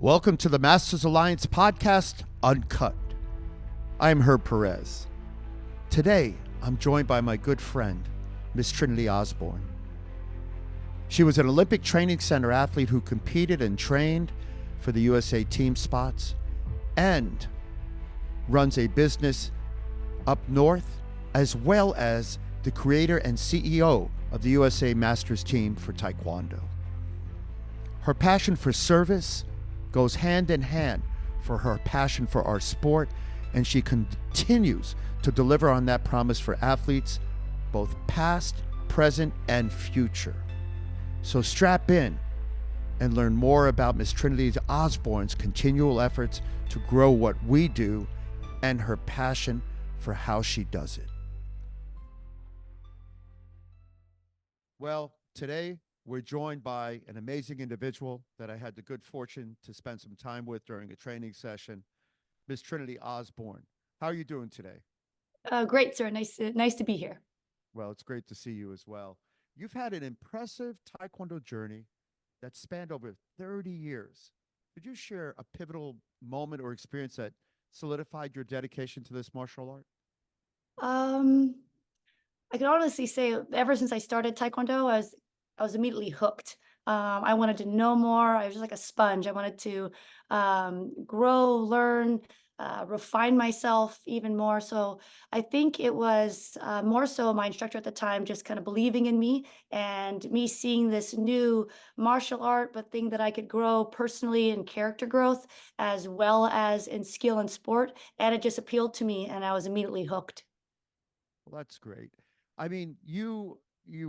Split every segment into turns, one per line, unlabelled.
Welcome to the Masters Alliance podcast, Uncut. I'm Herb Perez. Today, I'm joined by my good friend, Miss Trinity Osborn. She was an Olympic Training Center athlete who competed and trained for the USA team spots and runs a business up north, as well as the creator and CEO of the USA Masters team for Taekwondo. Her passion for service goes hand in hand for her passion for our sport, and she continues to deliver on that promise for athletes, both past, present, and future. So strap in and learn more about Miss Trinity Osborn's continual efforts to grow what we do and her passion for how she does it. Well, today we're joined by an amazing individual that I had the good fortune to spend some time with during a training session, Miss Trinity Osborn. How are you doing today?
Great, sir. Nice to be here.
Well, it's great to see you as well. You've had an impressive Taekwondo journey that spanned over 30 years. Could you share a pivotal moment or experience that solidified your dedication to this martial art?
Um, I can honestly say ever since I started Taekwondo, I was immediately hooked. I wanted to know more. I was just like a sponge. I wanted to grow, learn, refine myself even more. So I think it was more so my instructor at the time just kind of believing in me and me seeing this new martial art, but thing that I could grow personally in character growth as well as in skill and sport. And it just appealed to me, and I was immediately hooked.
Well, that's great. I mean, you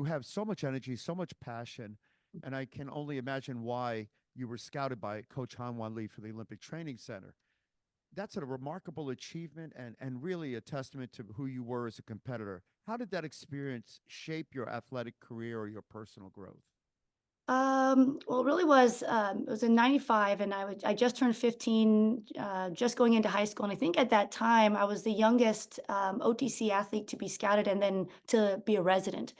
have so much energy, so much passion, and I can only imagine why you were scouted by Coach Han Wan Lee for the Olympic Training Center. That's a remarkable achievement and really a testament to who you were as a competitor. How did that experience shape your athletic career or your personal growth?
Well, it really was, it was in 95 and I just turned 15, just going into high school. And I think at that time I was the youngest OTC athlete to be scouted and then to be a resident.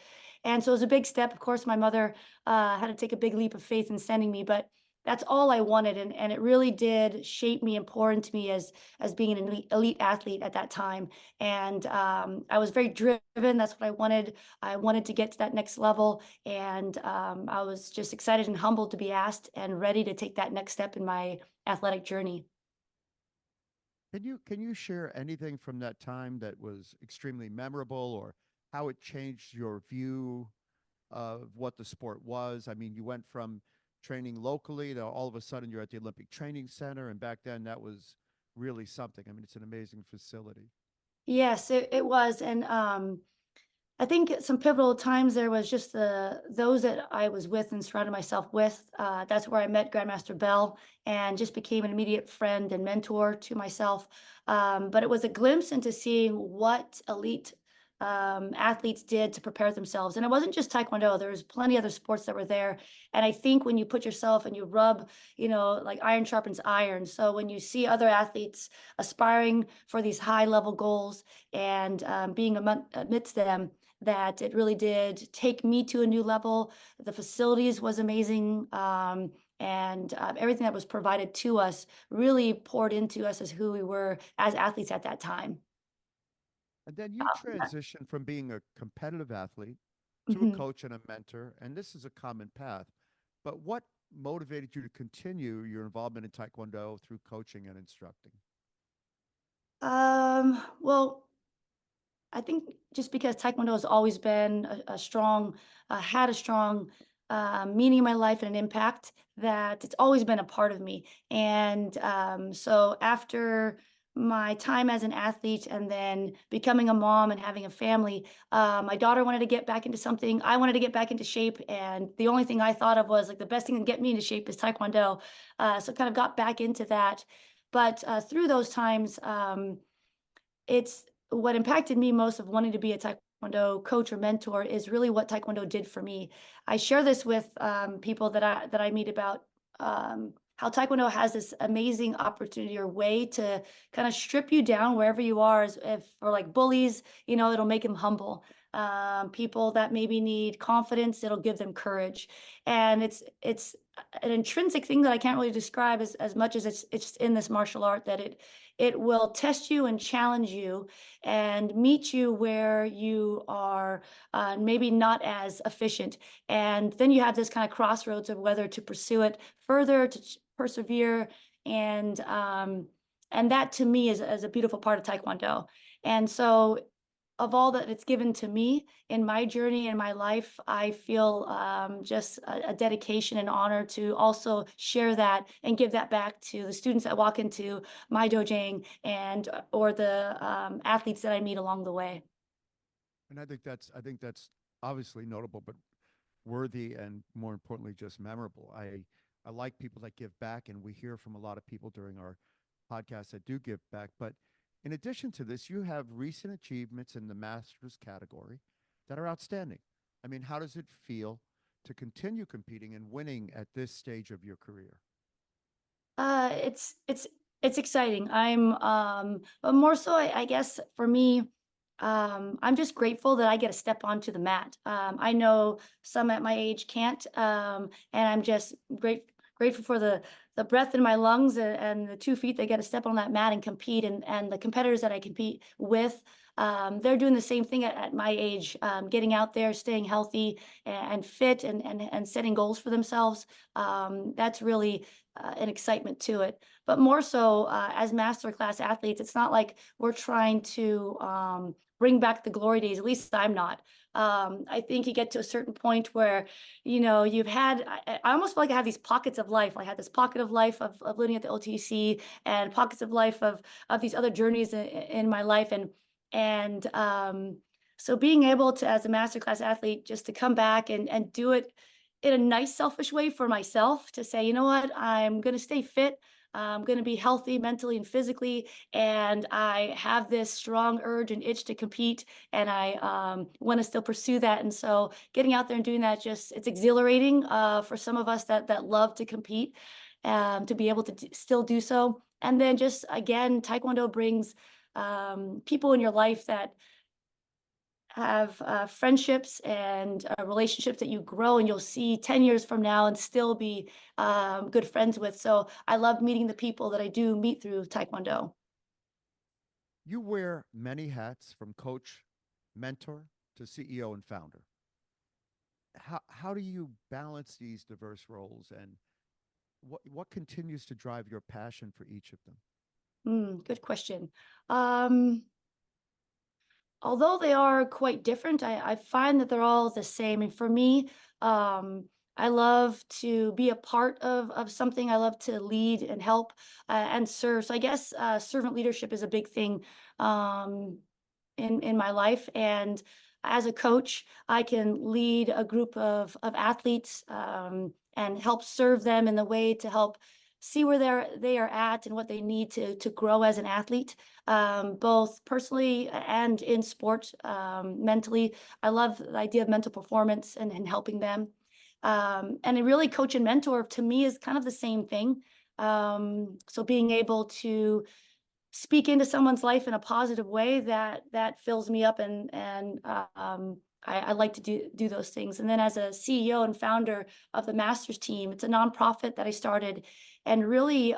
And so it was a big step. Of course, my mother had to take a big leap of faith in sending me, but that's all I wanted. And it really did shape me and pour into me as being an elite athlete at that time. And I was very driven. That's what I wanted. I wanted to get to that next level, and I was just excited and humbled to be asked and ready to take that next step in my athletic journey.
Can you share anything from that time that was extremely memorable or how it changed your view of what the sport was? I mean, you went from training locally to all of a sudden you're at the Olympic Training Center, and back then that was really something. I mean, it's an amazing facility.
Yes, it was, and I think some pivotal times there was just those that I was with and surrounded myself with. That's where I met Grandmaster Bell and just became an immediate friend and mentor to myself. But it was a glimpse into seeing what elite athletes did to prepare themselves. And it wasn't just Taekwondo, there was plenty other sports that were there. And I think when you put yourself and you rub, like iron sharpens iron. So when you see other athletes aspiring for these high level goals and being amidst them, that it really did take me to a new level. The facilities was amazing. And everything that was provided to us really poured into us as who we were as athletes at that time.
And then you transition from being a competitive athlete to a
Mhm.
coach and a mentor, and this is a common path. But what motivated you to continue your involvement in Taekwondo through coaching and instructing?
Well, I think just because Taekwondo has always been a strong, had a strong meaning in my life and an impact that it's always been a part of me. And so after my time as an athlete and then becoming a mom and having a family, my daughter wanted to get back into something. I wanted to get back into shape. And the only thing I thought of was like the best thing to get me into shape is Taekwondo. So kind of got back into that. But through those times, it's what impacted me most of wanting to be a Taekwondo coach or mentor is really what Taekwondo did for me. I share this with people that I meet about how Taekwondo has this amazing opportunity or way to kind of strip you down wherever you are. As if for like bullies, it'll make them humble. People that maybe need confidence, it'll give them courage. And it's an intrinsic thing that I can't really describe as much as it's in this martial art, that it will test you and challenge you and meet you where you are maybe not as efficient. And then you have this kind of crossroads of whether to pursue it further, to persevere, and um, and that to me is a beautiful part of Taekwondo. And so of all that it's given to me in my journey in my life, I feel just a dedication and honor to also share that and give that back to the students that walk into my dojang and or the athletes that I meet along the way.
And I think that's obviously notable, but worthy and more importantly, just memorable. I like people that give back, and we hear from a lot of people during our podcast that do give back. But in addition to this, you have recent achievements in the masters category that are outstanding. I mean, how does it feel to continue competing and winning at this stage of your career?
It's exciting. But more so, I guess for me, I'm just grateful that I get to step onto the mat. I know some at my age can't, and I'm just grateful for the breath in my lungs and the 2 feet that get to step on that mat and compete. And the competitors that I compete with, they're doing the same thing at my age, getting out there, staying healthy and fit, and setting goals for themselves. That's really an excitement to it. But more so, as masterclass athletes, it's not like we're trying to bring back the glory days. At least I'm not. I think you get to a certain point where, you've had, I almost feel like I have these pockets of life. I had this pocket of life of living at the OTC, and pockets of life of these other journeys in my life. And so being able to, as a masterclass athlete, just to come back and do it in a nice, selfish way for myself, to say, you know what, I'm going to stay fit. I'm going to be healthy mentally and physically. And I have this strong urge and itch to compete. And I want to still pursue that. And so getting out there and doing that, just, it's exhilarating for some of us that love to compete, to be able to still do so. And then just, again, Taekwondo brings people in your life that have friendships and relationships that you grow and you'll see 10 years from now and still be good friends with. So I love meeting the people that I do meet through Taekwondo.
You wear many hats, from coach, mentor to CEO and founder. How do you balance these diverse roles, and what continues to drive your passion for each of them?
Good question. Um, Although they are quite different, I find that they're all the same. And for me, um, I love to be a part of something. I love to lead and help and serve. So I guess servant leadership is a big thing um, in my life. And as a coach, I can lead a group of athletes and help serve them in the way to help see where they are at and what they need to grow as an athlete, both personally and in sport, mentally. I love the idea of mental performance and helping them. And a really coach and mentor to me is kind of the same thing. So being able to speak into someone's life in a positive way, that fills me up, and I like to do those things. And then as a CEO and founder of the Masters team, it's a nonprofit that I started, and really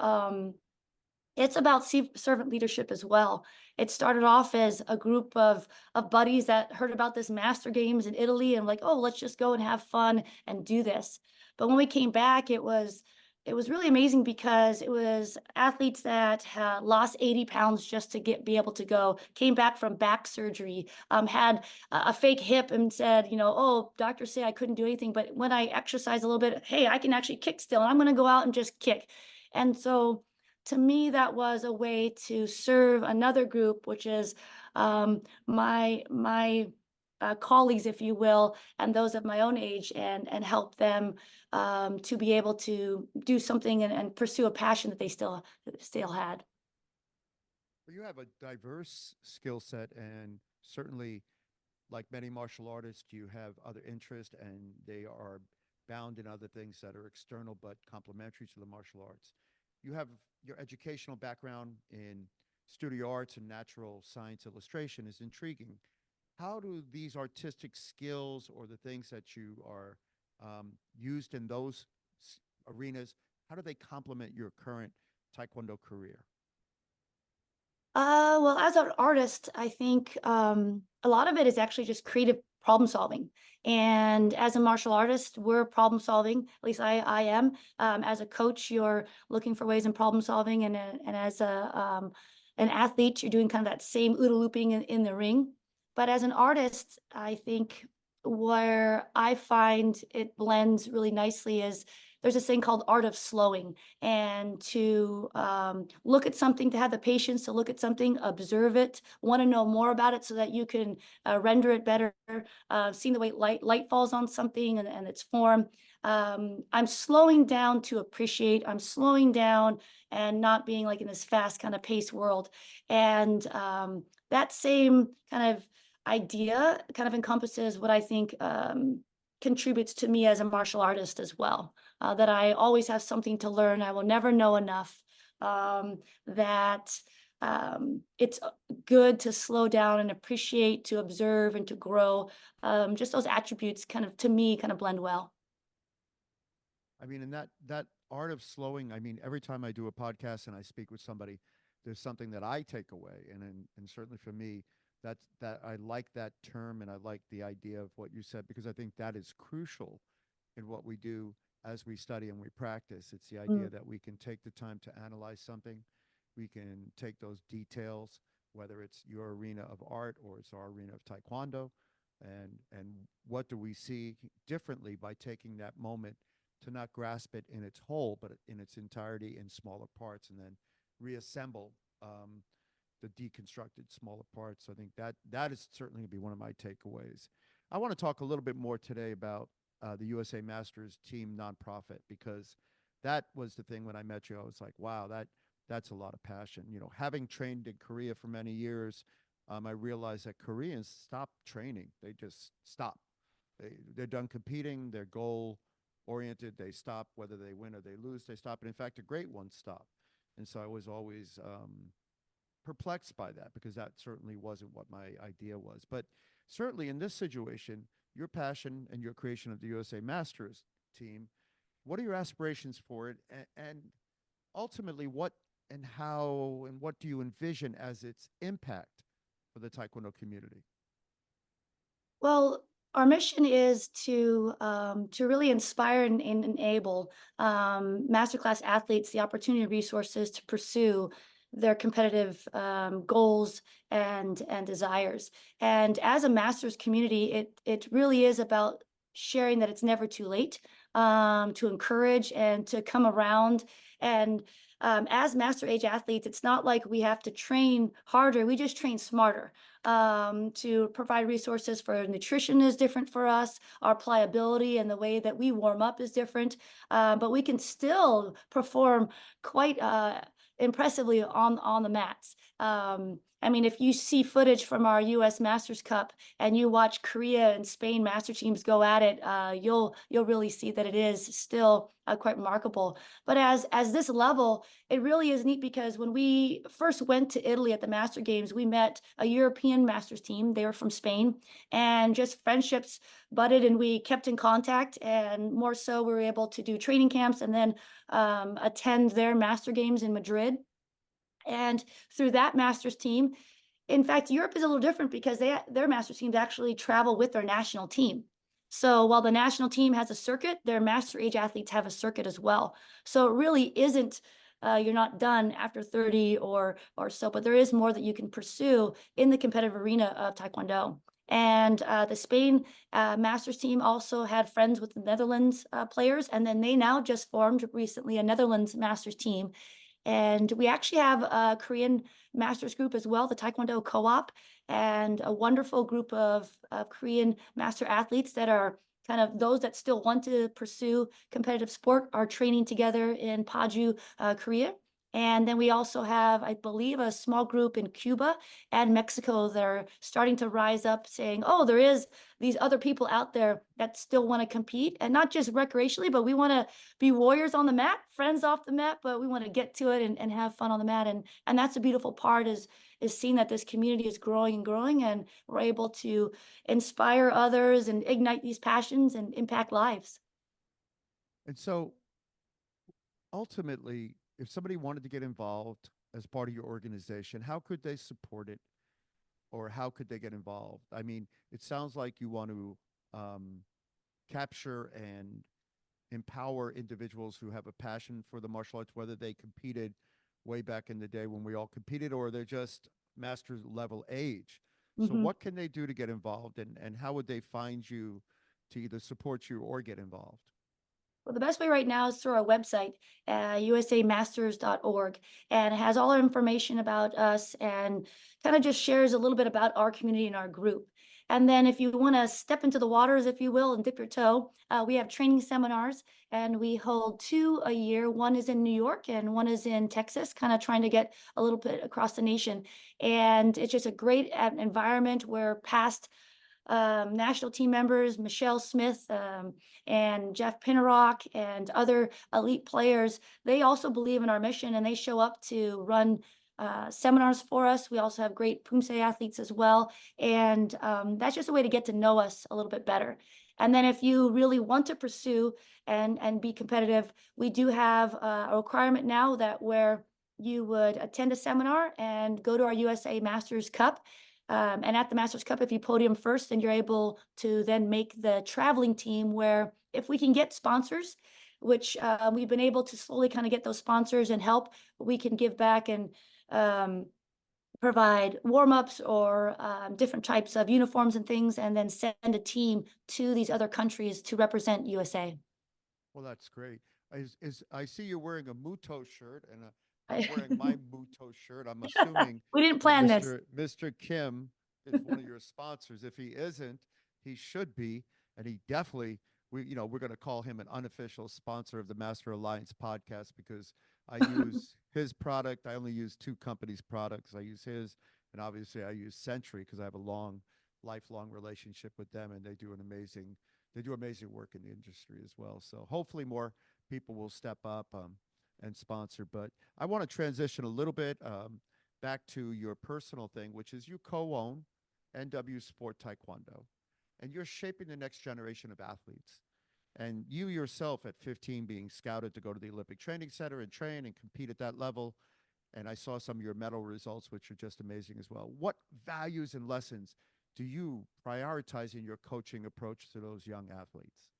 it's about servant leadership as well. It started off as a group of buddies that heard about this master games in Italy and like, oh, let's just go and have fun and do this. But when we came back, it was really amazing because it was athletes that had lost 80 pounds just to be able to go, came back from back surgery, had a fake hip and said, oh, doctors say I couldn't do anything, but when I exercise a little bit, hey, I can actually kick still, and I'm going to go out and just kick. And so to me, that was a way to serve another group, which is my colleagues, if you will, and those of my own age, and help them to be able to do something and pursue a passion that they still had.
Well, you have a diverse skill set, and certainly, like many martial artists, you have other interests, and they are bound in other things that are external but complementary to the martial arts. You have your educational background in studio arts and natural science illustration is intriguing. How do these artistic skills or the things that you are used in those arenas? How do they complement your current Taekwondo career?
Well, as an artist, I think a lot of it is actually just creative problem solving. And as a martial artist, we're problem solving. At least I am. As a coach, you're looking for ways in problem solving, and as an athlete, you're doing kind of that same OODA looping in the ring. But as an artist, I think where I find it blends really nicely is there's this thing called art of slowing, and to look at something, to have the patience to look at something, observe it, want to know more about it so that you can render it better, seeing the way light falls on something and its form. I'm slowing down to appreciate. I'm slowing down and not being like in this fast kind of pace world. And that same kind of idea kind of encompasses what I think contributes to me as a martial artist as well. That I always have something to learn. I will never know enough. That it's good to slow down and appreciate, to observe, and to grow. Just those attributes kind of, to me, kind of blend well.
I mean, and that art of slowing. I mean, every time I do a podcast and I speak with somebody, there's something that I take away, and certainly for me, that I like that term and I like the idea of what you said because I think that is crucial in what we do as we study and we practice. It's the idea
Mm.
that we can take the time to analyze something, we can take those details, whether it's your arena of art or it's our arena of taekwondo, and what do we see differently by taking that moment to not grasp it in its whole, but in its entirety in smaller parts, and then reassemble the deconstructed smaller parts. So I think that is certainly going to be one of my takeaways. I want to talk a little bit more today about the USA Masters team nonprofit because that was the thing when I met you. I was like, wow, that's a lot of passion. You know, having trained in Korea for many years, I realized that Koreans stop training. They just stop. They're done competing. They're goal oriented. They stop whether they win or they lose. They stop. And in fact, the great ones stop. And so I was always perplexed by that because that certainly wasn't what my idea was. But certainly in this situation, your passion and your creation of the USA Masters team, what are your aspirations for it? And ultimately, what and how and what do you envision as its impact for the Taekwondo community?
Well, our mission is to really inspire and enable masterclass athletes the opportunity and resources to pursue their competitive goals and desires. And as a masters community, it really is about sharing that it's never too late, to encourage and to come around. And as master age athletes, it's not like we have to train harder; we just train smarter. To provide resources for nutrition is different for us. Our pliability and the way that we warm up is different, but we can still perform quite impressively on the mats. I mean, if you see footage from our U.S. Masters Cup and you watch Korea and Spain master teams go at it, you'll really see that it is still quite remarkable. But as this level, it really is neat because when we first went to Italy at the Master Games, we met a European Masters team. They were from Spain, and just friendships budded, and we kept in contact. And more so, we were able to do training camps and then attend their Master Games in Madrid. And through that Masters team, in fact, Europe is a little different because their Masters teams actually travel with their national team. So while the national team has a circuit, their master age athletes have a circuit as well. So it really isn't you're not done after 30 or so, but there is more that you can pursue in the competitive arena of Taekwondo. And the Spain Masters team also had friends with the Netherlands players, and then they now just formed recently a Netherlands Masters team. And we actually have a Korean masters group as well, the Taekwondo Co-op, and a wonderful group of Korean master athletes that are kind of those that still want to pursue competitive sport are training together in Paju, Korea. And then we also have, I believe, a small group in Cuba and Mexico that are starting to rise up saying, oh, there is these other people out there that still want to compete, and not just recreationally, but we want to be warriors on the mat, friends off the mat, but we want to get to it and have fun on the mat. And that's a beautiful part is seeing that this community is growing and growing, and we're able to inspire others and ignite these passions and impact lives.
And so ultimately, if somebody wanted to get involved as part of your organization, how could they support it, or how could they get involved? I mean, it sounds like you want to um, capture and empower individuals who have a passion for the martial arts, whether they competed way back in the day when we all competed, or they're just master level age. So,
Mhm.
what can they do to get involved, and how would they find you to either support you or get involved?
Well, the best way right now is through our website, usamasters.org, and it has all our information about us and kind of just shares a little bit about our community and our group. And then, if you want to step into the waters, if you will, and dip your toe, we have training seminars, and we hold two a year. One is in New York, and one is in Texas, kind of trying to get a little bit across the nation. And it's just a great environment where past national team members, Michelle Smith and Jeff Pinnerock and other elite players, they also believe in our mission and they show up to run seminars for us. We also have great Pumse athletes as well. And that's just a way to get to know us a little bit better. And then if you really want to pursue and be competitive, we do have a requirement now that where you would attend a seminar and go to our USA Masters Cup. And at the Masters Cup, if you podium first, then you're able to then make the traveling team where if we can get sponsors, which we've been able to slowly kind of get those sponsors and help, we can give back and um, provide warm-ups or different types of uniforms and things, and then send a team to these other countries to represent USA.
Well, that's great. I see you're wearing a Muto shirt, and I'm wearing my Muto shirt. I'm assuming
We didn't
that
plan this.
Mr. Kim is one of your sponsors. If he isn't, he should be, and he definitely we're going to call him an unofficial sponsor of the Master Alliance podcast because I use his product. I only use two companies' products. I use his, and obviously I use Century because I have a lifelong relationship with them, and they do amazing work in the industry as well. So hopefully more people will step up and sponsor. But I want to transition a little bit back to your personal thing, which is you co-own NW Sport Taekwondo, and you're shaping the next generation of athletes. And you yourself at 15 being scouted to go to the Olympic Training Center and train and compete at that level. And I saw some of your medal results, which are just amazing as well. What values and lessons do you prioritize in your coaching approach to those young athletes?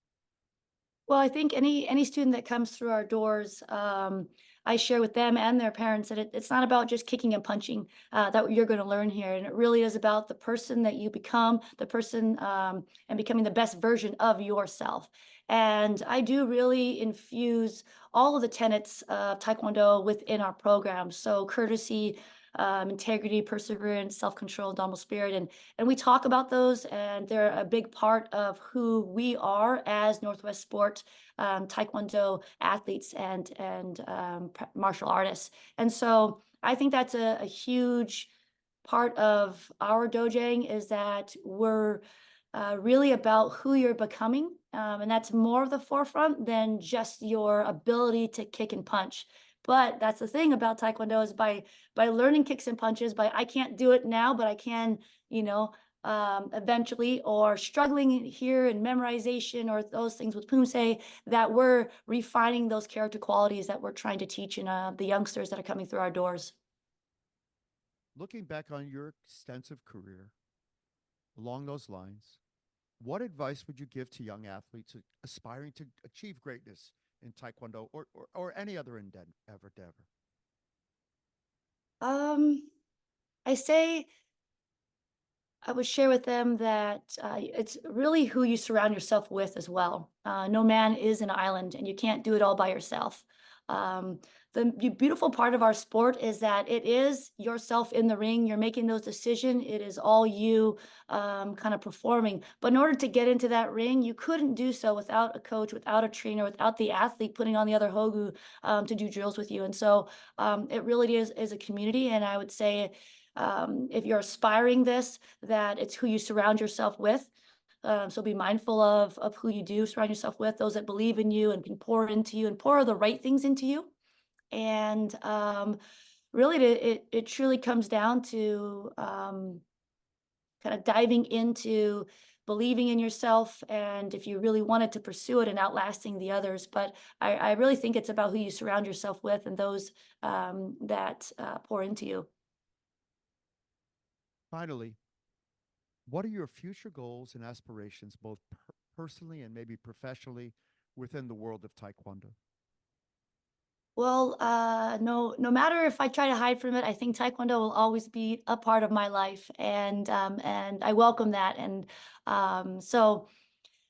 Well, I think any student that comes through our doors, I share with them and their parents that it's not about just kicking and punching that you're going to learn here, and it really is about the person that you become, the person and becoming the best version of yourself. And I do really infuse all of the tenets of Taekwondo within our program. So courtesy, integrity, perseverance, self-control, indomitable spirit, and we talk about those, and they're a big part of who we are as Northwest Sport Taekwondo athletes and martial artists. And so I think that's a huge part of our dojang is that we're really about who you're becoming. And that's more of the forefront than just your ability to kick and punch. But that's the thing about Taekwondo is by learning kicks and punches, by I can't do it now, but I can, you know, eventually, or struggling here in memorization or those things with Pumse, that we're refining those character qualities that we're trying to teach in the youngsters that are coming through our doors.
Looking back on your extensive career along those lines, what advice would you give to young athletes aspiring to achieve greatness in Taekwondo or any other endeavor?
Um, I say I would share with them that it's really who you surround yourself with as well. No man is an island, and you can't do it all by yourself. Um, the beautiful part of our sport is that it is yourself in the ring. You're making those decisions. It is all you kind of performing. But in order to get into that ring, you couldn't do so without a coach, without a trainer, without the athlete putting on the other hogu to do drills with you. And so it really is a community. And I would say if you're aspiring this, that it's who you surround yourself with. So be mindful of who you do surround yourself with, those that believe in you and can pour into you and pour the right things into you. And really, it truly comes down to kind of diving into believing in yourself, and if you really wanted to pursue it and outlasting the others. But I really think it's about who you surround yourself with and those that pour into you.
Finally, what are your future goals and aspirations, both personally and maybe professionally, within the world of Taekwondo?
Well, no matter if I try to hide from it, I think Taekwondo will always be a part of my life, and I welcome that. And so,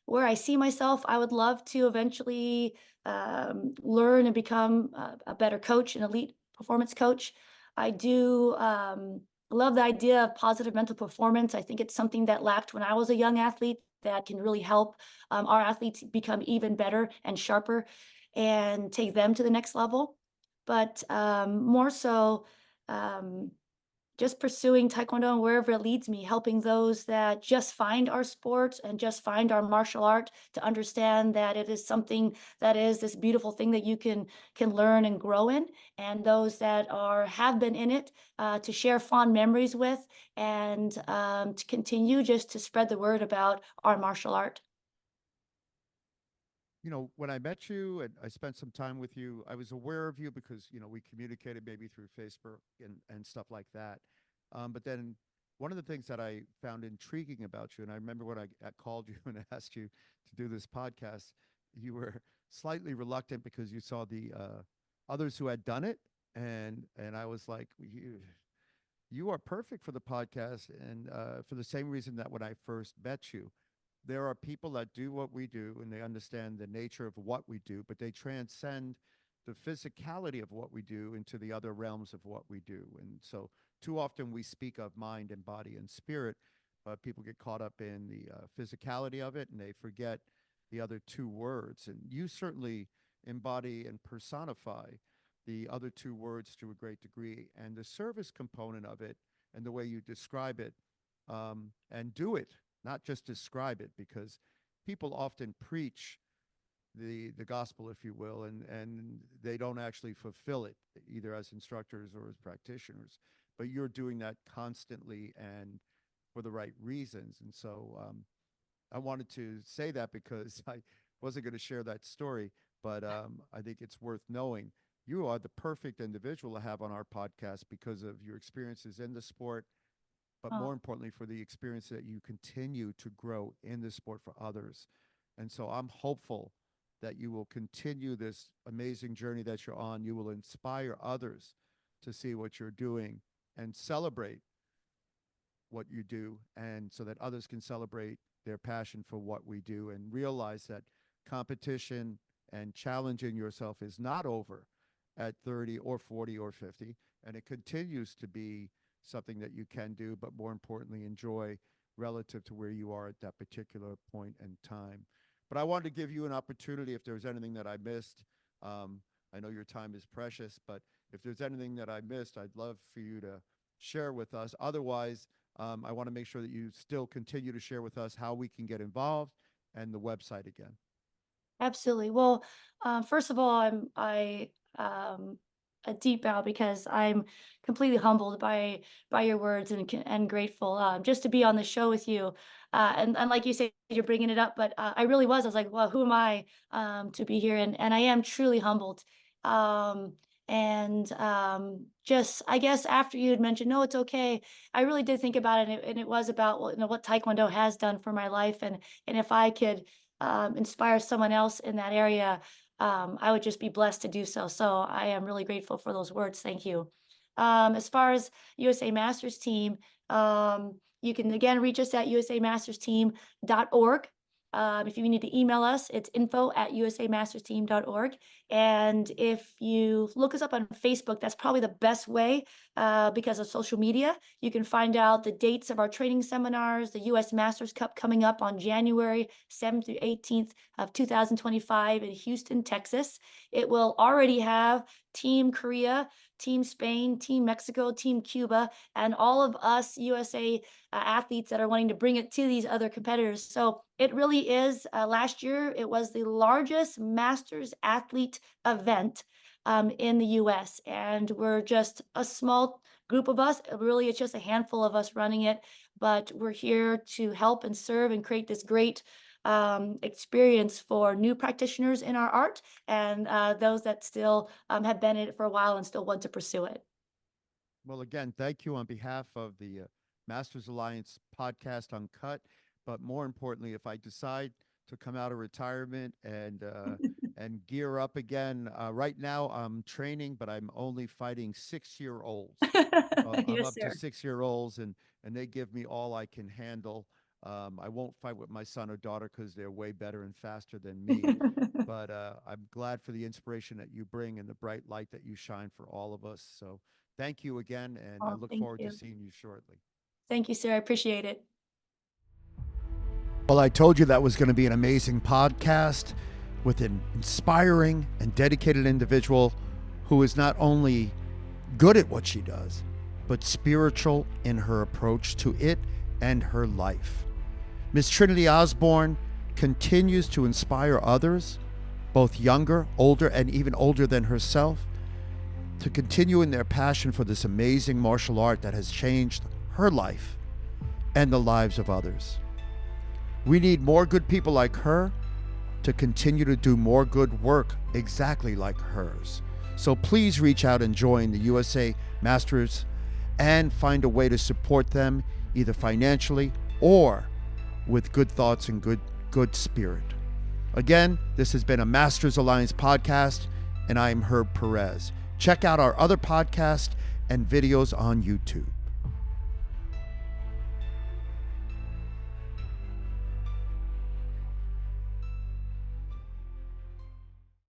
where I see myself, I would love to eventually learn and become a better coach, an elite performance coach. I do love the idea of positive mental performance. I think it's something that lacked when I was a young athlete that can really help our athletes become even better and sharper and take them to the next level. But more so, um, just pursuing taekwondo and wherever it leads me, helping those that just find our sport and just find our martial art to understand that it is something that is this beautiful thing that you can learn and grow in, and those that are have been in it to share fond memories with, and to continue just to spread the word about our martial art.
When I met you and I spent some time with you, I was aware of you because, we communicated maybe through Facebook and stuff like that. But then one of the things that I found intriguing about you, and I remember when I called you and asked you to do this podcast, you were slightly reluctant because you saw the others who had done it. And I was like, you are perfect for the podcast. And for the same reason that when I first met you, there are people that do what we do and they understand the nature of what we do, but they transcend the physicality of what we do into the other realms of what we do. And so, too often we speak of mind and body and spirit, but people get caught up in the physicality of it and they forget the other two words. And you certainly embody and personify the other two words to a great degree. And the service component of it and the way you describe it and do it, not just describe it, because people often preach the gospel, if you will, and they don't actually fulfill it either as instructors or as practitioners. But you're doing that constantly and for the right reasons. And so I wanted to say that because I wasn't going to share that story, but I think it's worth knowing. You are the perfect individual to have on our podcast because of your experiences in the sport, but more
Oh,
importantly, for the experience that you continue to grow in the sport for others. And so I'm hopeful that you will continue this amazing journey that you're on. You will inspire others to see what you're doing and celebrate what you do, and so that others can celebrate their passion for what we do and realize that competition and challenging yourself is not over at 30 or 40 or 50, and it continues to be something that you can do, but more importantly, enjoy relative to where you are at that particular point in time. But I wanted to give you an opportunity if there was anything that I missed. Um, I know your time is precious, but if there's anything that I missed, I'd love for you to share with us. Otherwise, I want to make sure that you still continue to share with us how we can get involved and the website again.
absolutely. Well, first of all, I um, a deep bow because I'm completely humbled by your words and grateful just to be on the show with you. And like you say, you're bringing it up, but I really was. I was like, well, who am I to be here? And I am truly humbled. Um, and just I guess after you had mentioned, no, it's okay. I really did think about it, and it was about well, what Taekwondo has done for my life, and if I could inspire someone else in that area, I would just be blessed to do so. So I am really grateful for those words. Thank you. As far as USA Masters team, you can again reach us at usamastersteam.org. If you need to email us, it's info@usamastersteam.org. And if you look us up on Facebook, that's probably the best way because of social media. You can find out the dates of our training seminars, the US Masters Cup coming up on January 7th through 18th of 2025 in Houston, Texas. It will already have Team Korea, Team Spain, Team Mexico, Team Cuba, and all of us USA athletes that are wanting to bring it to these other competitors. So it really is. Last year, it was the largest Masters athlete event in the US. And we're just a small group of us. Really, it's just a handful of us running it, but we're here to help and serve and create this great experience for new practitioners in our art and those that still have been in it for a while and still want to pursue it.
Well, again, thank you on behalf of the Masters Alliance podcast Uncut. But more importantly, if I decide to come out of retirement and gear up again, right now I'm training, but I'm only fighting 6 year olds. I'm
Yes,
up to
sir.
6 year olds, and they give me all I can handle. I won't fight with my son or daughter because they're way better and faster than me. But I'm glad for the inspiration that you bring and the bright light that you shine for all of us. So thank you again, and I
Oh,
look
thank
forward to
you.
seeing you shortly.
Thank you, sir. I appreciate it.
Well, I told you that was going to be an amazing podcast with an inspiring and dedicated individual who is not only good at what she does, but spiritual in her approach to it and her life. Miss Trinity Osborn continues to inspire others, both younger, older, and even older than herself, to continue in their passion for this amazing martial art that has changed her life and the lives of others. We need more good people like her to continue to do more good work exactly like hers. So please reach out and join the USA Masters and find a way to support them either financially or with good thoughts and good spirit. Again, this has been a Masters Alliance podcast, and I am Herb Perez. Check out our other podcasts and videos on YouTube.